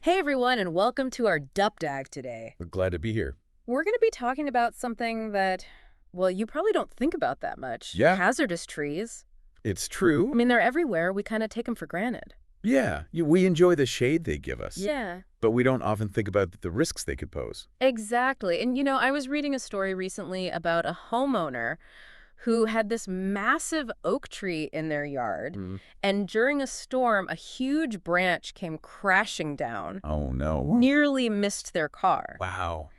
Hey everyone, and welcome to our Dupdag today. We're glad to be here. We're going to be talking about something that, well, you probably don't think about that much. Yeah, Hazardous trees. it's I true. mean, they're everywhere. We kind of take them for granted. Yeah, we enjoy the shade they give us, Yeah, but we don't often think about the risks they could pose. exactly. And I was reading a story recently about a homeowner who had this massive oak tree in their yard, Mm. and during a storm, a huge branch came crashing down, Oh, no. nearly missed their car. Wow.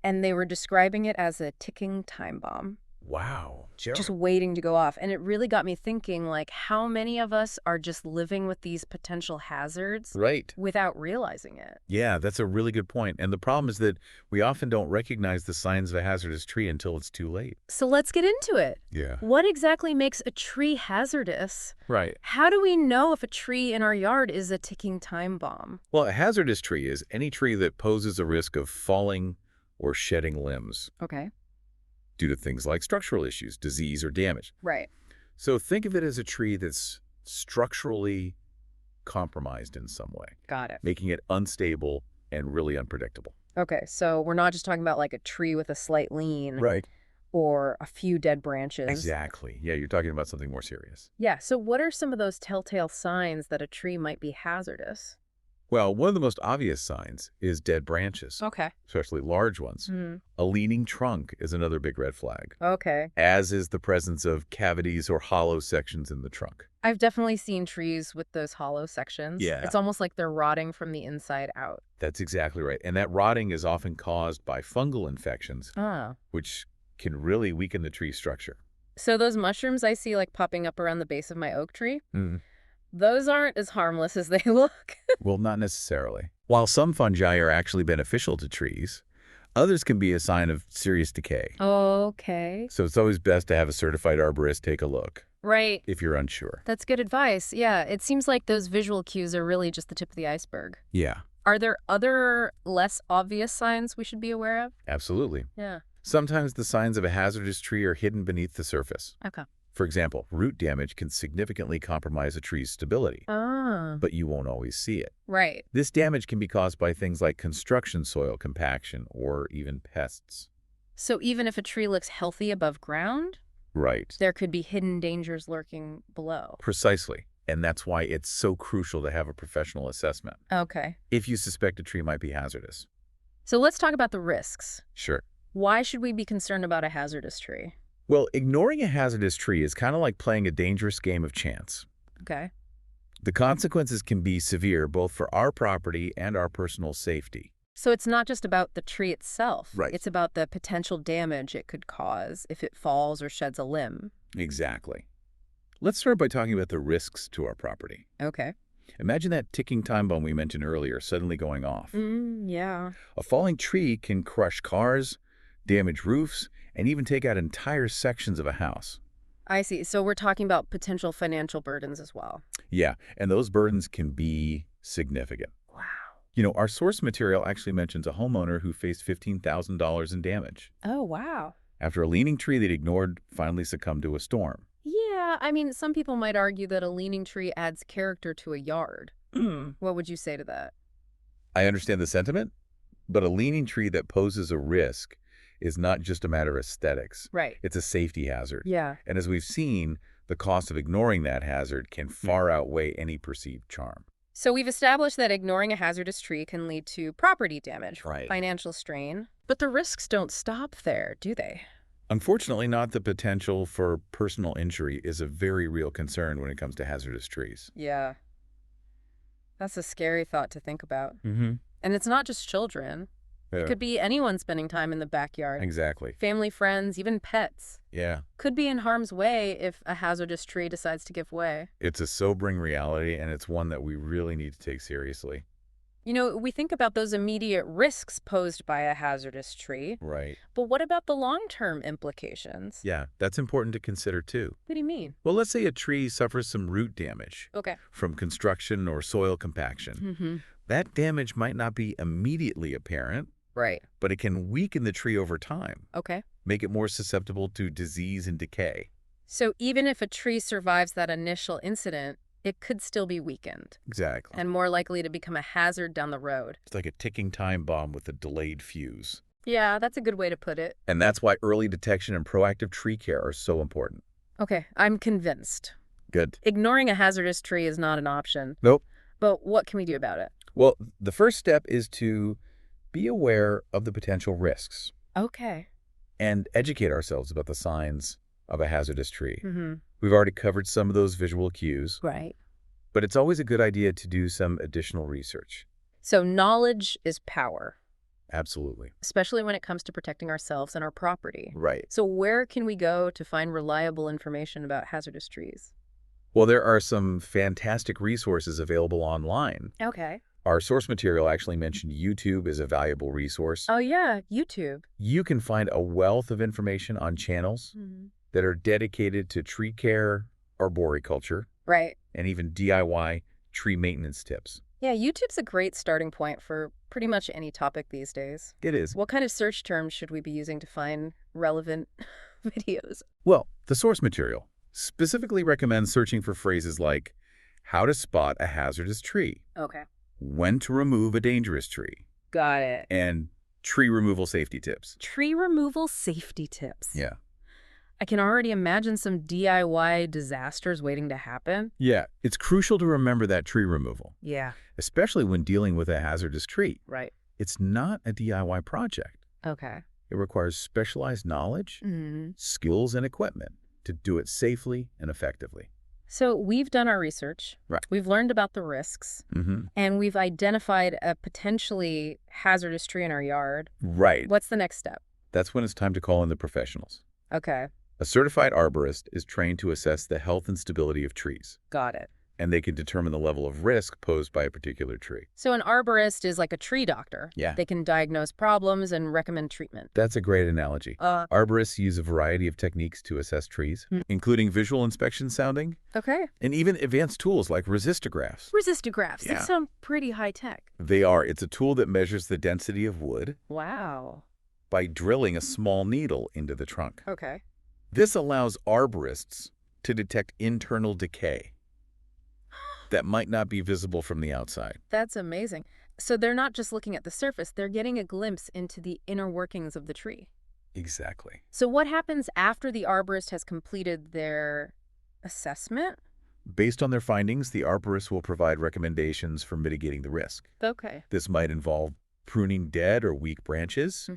And they were describing it as a ticking time bomb. Wow. Just waiting to go off. And it really got me thinking, like, how many of us are just living with these potential hazards Right. without realizing it? Yeah, that's a really good point. And the problem is that we often don't recognize the signs of a hazardous tree until it's too late. So let's get into it. Yeah. What exactly makes a tree hazardous? Right. How do we know if a tree in our yard is a ticking time bomb? Well, a hazardous tree is any tree that poses a risk of falling or shedding limbs Okay. due to things like structural issues, disease, or damage. Right. So think of it as a tree that's structurally compromised in some way, Got it. making it unstable and really unpredictable. Okay, so we're not just talking about like a tree with a slight lean Right. or a few dead branches. Exactly. Yeah, you're talking about something more serious. Yeah, so what are some of those telltale signs that a tree might be hazardous? Well, one of the most obvious signs is dead branches, Okay. especially large ones. A leaning trunk is another big red flag, Okay. as is the presence of cavities or hollow sections in the trunk. I've definitely seen trees with those hollow sections. Yeah. It's almost like they're rotting from the inside out. That's exactly right. And that rotting is often caused by fungal infections, Ah. which can really weaken the tree structure. So those mushrooms I see like popping up around the base of my oak tree, those aren't as harmless as they look. Well, not necessarily. While some fungi are actually beneficial to trees, others can be a sign of serious decay. Okay. So it's always best to have a certified arborist take a look Right. if you're unsure. That's good advice. Yeah, it seems like those visual cues are really just the tip of the iceberg. Yeah, Are there other less obvious signs we should be aware of? absolutely. Yeah. Sometimes the signs of a hazardous tree are hidden beneath the surface. Okay. For example, root damage can significantly compromise a tree's stability, Ah. but you won't always see it. Right. This damage can be caused by things like construction soil compaction or even pests. So even if a tree looks healthy above ground, Right. there could be hidden dangers lurking below. Precisely. And that's why it's so crucial to have a professional assessment Okay. if you suspect a tree might be hazardous. So let's talk about the risks. Sure. Why should we be concerned about a hazardous tree? Well, ignoring a hazardous tree is kind of like playing a dangerous game of chance. Okay. The consequences can be severe both for our property and our personal safety. So it's not just about the tree itself. Right. It's about the potential damage it could cause if it falls or sheds a limb. Exactly. Let's start by talking about the risks to our property. Okay. Imagine that ticking time bomb we mentioned earlier suddenly going off. Yeah. A falling tree can crush cars, damage roofs, and even take out entire sections of a house. I see. So we're talking about potential financial burdens as well. Yeah, and those burdens can be significant. Wow. You know, our source material actually mentions a homeowner who faced $15,000 in damage Oh, wow. after a leaning tree they'd ignored finally succumbed to a storm. Yeah, I mean, some people might argue that a leaning tree adds character to a yard. What would you say to that? I understand the sentiment, but a leaning tree that poses a risk is not just a matter of aesthetics. Right. It's a safety hazard. Yeah. And as we've seen, the cost of ignoring that hazard can far outweigh any perceived charm. So we've established that ignoring a hazardous tree can lead to property damage, Right. financial strain. But the risks don't stop there, do they? Unfortunately, not the potential for personal injury is a very real concern when it comes to hazardous trees. Yeah. That's a scary thought to think about. Mm-hmm. And it's not just children. It could be anyone spending time in the backyard. Exactly. Family, friends, even pets. Yeah. Could be in harm's way if a hazardous tree decides to give way. It's a sobering reality, and it's one that we really need to take seriously. You know, we think about those immediate risks posed by a hazardous tree, Right. but what about the long-term implications? Yeah, that's important to consider too. What do you mean? Well, let's say a tree suffers some root damage Okay. from construction or soil compaction. Mm-hmm. That damage might not be immediately apparent, Right. but it can weaken the tree over time, Okay. make it more susceptible to disease and decay. So even if a tree survives that initial incident, it could still be weakened Exactly. and more likely to become a hazard down the road. It's like a ticking time bomb with a delayed fuse. Yeah, that's a good way to put it. And that's why early detection and proactive tree care are so important. Okay, I'm convinced. Good. Ignoring a hazardous tree is not an option. Nope. But what can we do about it? Well, the first step is to be aware of the potential risks Okay. and educate ourselves about the signs of a hazardous tree. Mm-hmm. We've already covered some of those visual cues, Right. but it's always a good idea to do some additional research. So knowledge is power, Absolutely. especially when it comes to protecting ourselves and our property. Right. So where can we go to find reliable information about hazardous trees? Well, there are some fantastic resources available online. Okay. Our source material actually mentioned YouTube is a valuable resource. Oh, yeah, YouTube. You can find a wealth of information on channels that are dedicated to tree care, arboriculture, Right. and even DIY tree maintenance tips. Yeah, YouTube's a great starting point for pretty much any topic these days. It is. What kind of search terms should we be using to find relevant videos? Well, the source material specifically recommends searching for phrases like how to spot a hazardous tree, Okay. when to remove a dangerous tree, Got it. and tree removal safety tips. Tree removal safety tips. Yeah. I can already imagine some DIY disasters waiting to happen. Yeah, it's crucial to remember that tree removal, Yeah. especially when dealing with a hazardous tree. Right. It's not a DIY project. Okay. It requires specialized knowledge, skills, and equipment to do it safely and effectively. So we've done our research. Right. We've learned about the risks, and we've identified a potentially hazardous tree in our yard. Right. What's the next step? That's when it's time to call in the professionals. Okay. A certified arborist is trained to assess the health and stability of trees, Got it. and they can determine the level of risk posed by a particular tree. So an arborist is like a tree doctor. Yeah. They can diagnose problems and recommend treatment. That's a great analogy. Arborists use a variety of techniques to assess trees, including visual inspection sounding, Okay. and even advanced tools like resistographs. Resistographs. Yeah. They sound pretty high tech. They are. It's a tool that measures the density of wood Wow. by drilling a small needle into the trunk. Okay. This allows arborists to detect internal decay that might not be visible from the outside. That's amazing. So they're not just looking at the surface, they're getting a glimpse into the inner workings of the tree. Exactly. So what happens after the arborist has completed their assessment? Based on their findings, the arborist will provide recommendations for mitigating the risk. Okay. This might involve pruning dead or weak branches,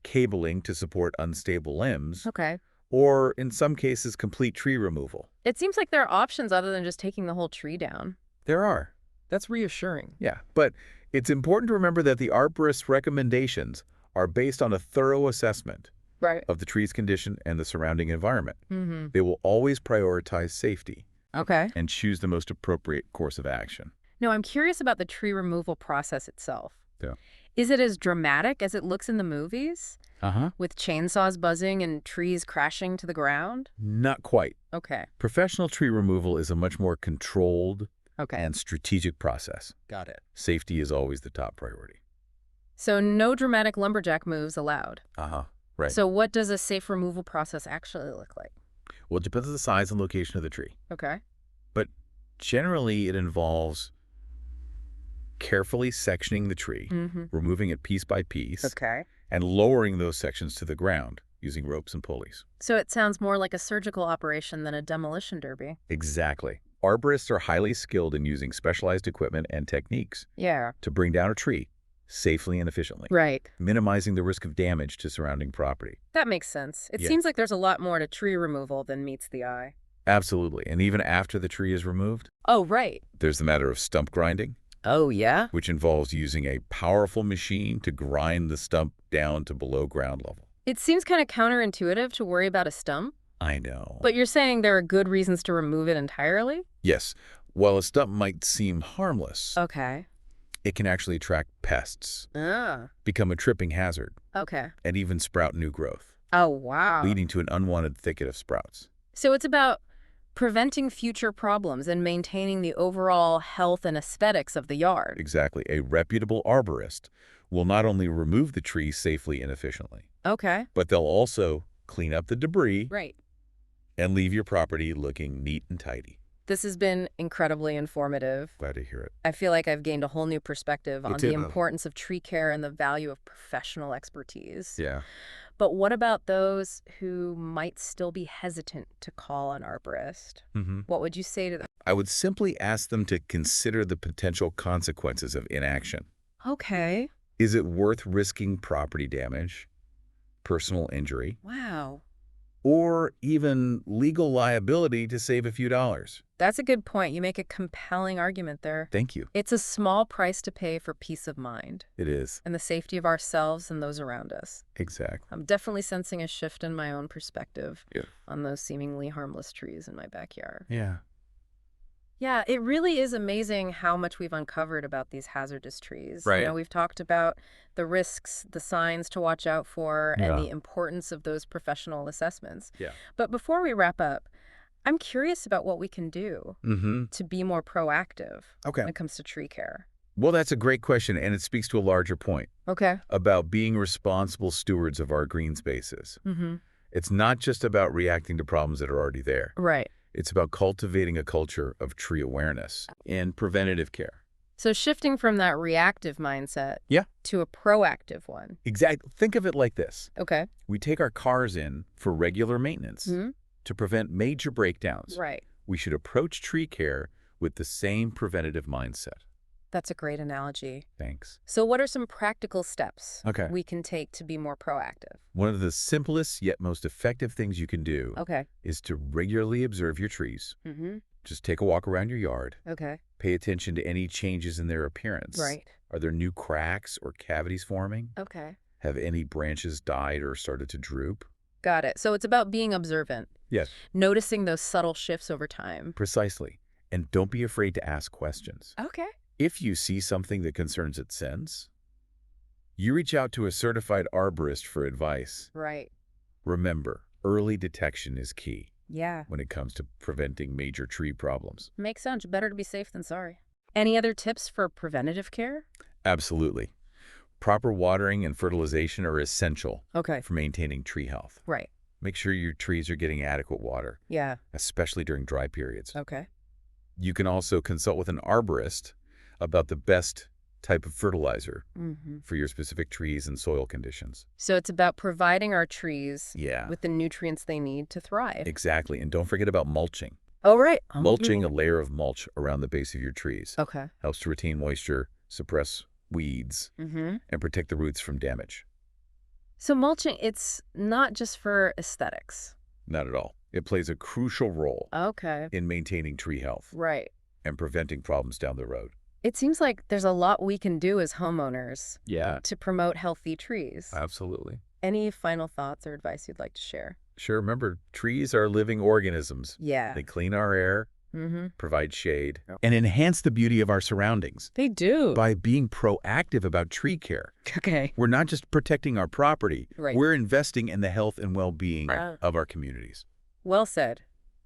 cabling to support unstable limbs, Okay. or in some cases, complete tree removal. It seems like there are options other than just taking the whole tree down. There are. That's reassuring. Yeah, but it's important to remember that the arborist's recommendations are based on a thorough assessment Right. of the tree's condition and the surrounding environment. Mm-hmm. They will always prioritize safety Okay. and choose the most appropriate course of action. Now, I'm curious about the tree removal process itself. Yeah. Is it as dramatic as it looks in the movies, with chainsaws buzzing and trees crashing to the ground? Not quite. Okay. Professional tree removal is a much more controlled Okay. and strategic process. Got it. Safety is always the top priority. So no dramatic lumberjack moves allowed. Right. So what does a safe removal process actually look like? Well, it depends on the size and location of the tree. Okay. But generally, it involves carefully sectioning the tree, removing it piece by piece, Okay. and lowering those sections to the ground using ropes and pulleys. So it sounds more like a surgical operation than a demolition derby. Exactly. Arborists are highly skilled in using specialized equipment and techniques Yeah. to bring down a tree safely and efficiently, Right. minimizing the risk of damage to surrounding property. That makes sense. It Yeah. seems like there's a lot more to tree removal than meets the eye. Absolutely. And even after the tree is removed, Oh, right. there's the matter of stump grinding, Oh, yeah? which involves using a powerful machine to grind the stump down to below ground level. It seems kind of counterintuitive to worry about a stump, I know. but you're saying there are good reasons to remove it entirely? Yes, while a stump might seem harmless, Okay. it can actually attract pests, Ah. become a tripping hazard, Okay. and even sprout new growth, Oh, wow. leading to an unwanted thicket of sprouts. So it's about preventing future problems and maintaining the overall health and aesthetics of the yard. Exactly. A reputable arborist will not only remove the tree safely and efficiently, Okay. but they'll also clean up the debris Right. and leave your property looking neat and tidy. This has been incredibly informative. Glad to hear it. I feel like I've gained a whole new perspective Me on the too. importance of tree care and the value of professional expertise. Yeah. But what about those who might still be hesitant to call an arborist? What would you say to them? I would simply ask them to consider the potential consequences of inaction. Okay. Is it worth risking property damage, personal injury, Wow. or even legal liability to save a few dollars? That's a good point. You make a compelling argument there. Thank you. It's a small price to pay for peace of mind It is. and the safety of ourselves and those around us. Exactly. I'm definitely sensing a shift in my own perspective Yeah. on those seemingly harmless trees in my backyard. Yeah. Yeah, it really is amazing how much we've uncovered about these hazardous trees. Right. You know, we've talked about the risks, the signs to watch out for, and Yeah. the importance of those professional assessments. Yeah. But before we wrap up, I'm curious about what we can do Mm-hmm. to be more proactive Okay. when it comes to tree care. Well, that's a great question, and it speaks to a larger point Okay. about being responsible stewards of our green spaces. Mm-hmm. It's not just about reacting to problems that are already there. Right. It's about cultivating a culture of tree awareness and preventative care. So shifting from that reactive mindset Yeah. to a proactive one. Exactly. Think of it like this. Okay. We take our cars in for regular maintenance Mhm. to prevent major breakdowns. Right. We should approach tree care with the same preventative mindset. That's a great analogy. Thanks. So what are some practical steps Okay. we can take to be more proactive? One of the simplest yet most effective things you can do Okay. is to regularly observe your trees. Mm-hmm. Just take a walk around your yard. Okay. Pay attention to any changes in their appearance. Right. Are there new cracks or cavities forming? Okay. Have any branches died or started to droop? Got it. So it's about being observant, Yes. noticing those subtle shifts over time. Precisely. And don't be afraid to ask questions. Okay. If you see something that concerns its sense, you reach out to a certified arborist for advice. Right. Remember, early detection is key Yeah. when it comes to preventing major tree problems. Makes sense. Better to be safe than sorry. Any other tips for preventative care? Absolutely. Proper watering and fertilization are essential Okay. for maintaining tree health. Right. Make sure your trees are getting adequate water, Yeah. especially during dry periods. Okay. You can also consult with an arborist about the best type of fertilizer Mm-hmm. for your specific trees and soil conditions. So it's about providing our trees Yeah, with the nutrients they need to thrive. exactly. And don't forget about mulching. Oh, right. Mulching a layer of mulch around the base of your trees Okay. helps to retain moisture, suppress weeds, Mm-hmm. and protect the roots from damage. So mulching, it's not just for aesthetics. Not at all. It plays a crucial role Okay. in maintaining tree health Right. and preventing problems down the road. It seems like there's a lot we can do as homeowners Yeah, to promote healthy trees. absolutely. Any final thoughts or advice you'd like to share? Sure, remember, trees are living organisms. Yeah. They clean our air, Mm-hmm. provide shade, Yep. and enhance the beauty of our surroundings. They do. By being proactive about tree care, Okay. we're not just protecting our property, Right. we're investing in the health and well-being Right. of our communities. Well said.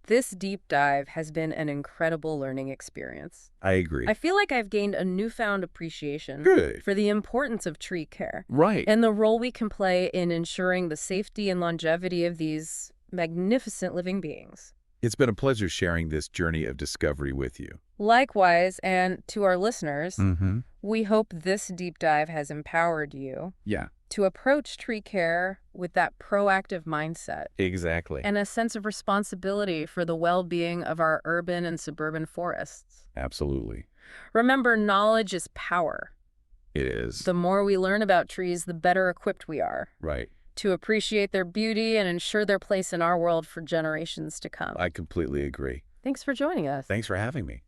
This deep dive has been an incredible learning experience. I agree. I feel like I've gained a newfound appreciation Good. for the importance of tree care Right. and the role we can play in ensuring the safety and longevity of these magnificent living beings. It's been a pleasure sharing this journey of discovery with you. Likewise, and to our listeners, Mm-hmm. we hope this deep dive has empowered you Yeah, to approach tree care with that proactive mindset exactly. and a sense of responsibility for the well-being of our urban and suburban forests. Absolutely. Remember, knowledge is power. It is. The more we learn about trees, the better equipped we are Right. to appreciate their beauty and ensure their place in our world for generations to come. I completely agree. Thanks for joining us. Thanks for having me.